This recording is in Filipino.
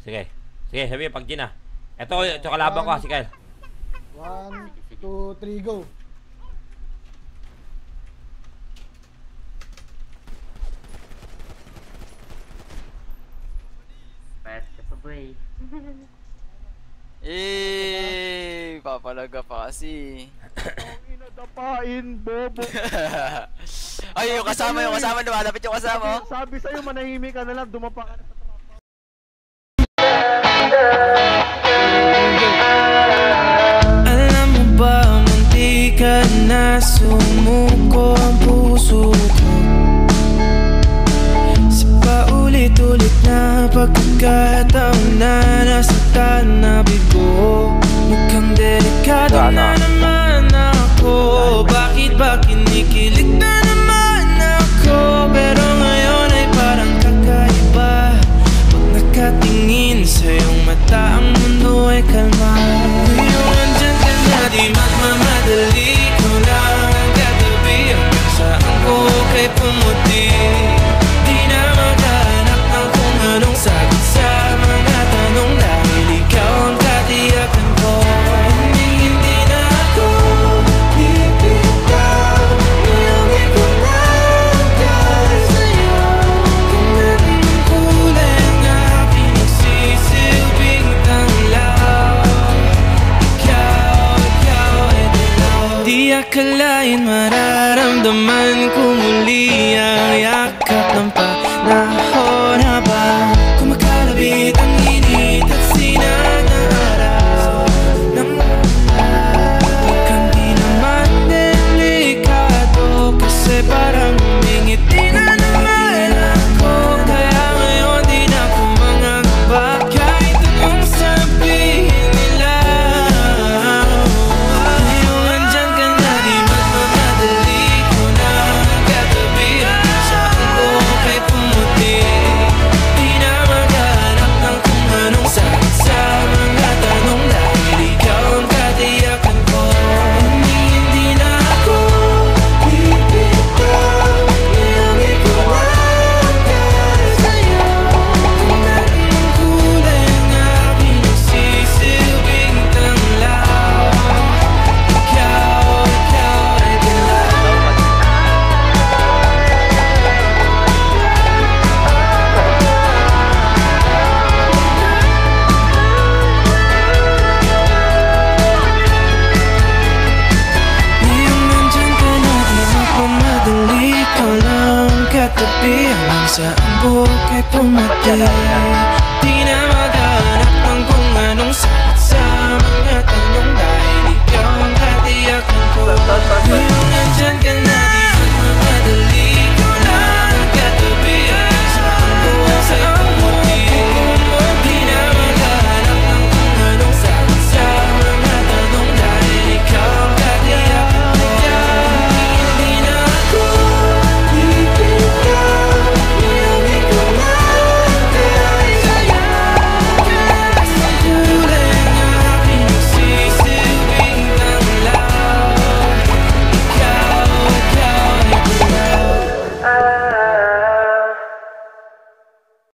Sige. Sige, sabi pag Gina. Ito kalaban ko, si Kyle. 1, 2, 3, go. Pwes ka sa boy. Papalaga pa kasi. Ang inadapain, bobo. Ay, yung kasama, lumalapit yung kasama. Sabi sa'yo, manahimik ka na lang, dumapa ka na sa tropa. Alam mo ba, munti ka na sumuko ang puso ko. Sa paulit-ulit na pagkakataon na nasaktan na bigo. Mukhang delikado na naman ako. Bakit ba kinikilig na naman ako? Pero ngayon ay parang kakaiba. Pag nakatingin sa iyong mata, ang mundo ay kalma.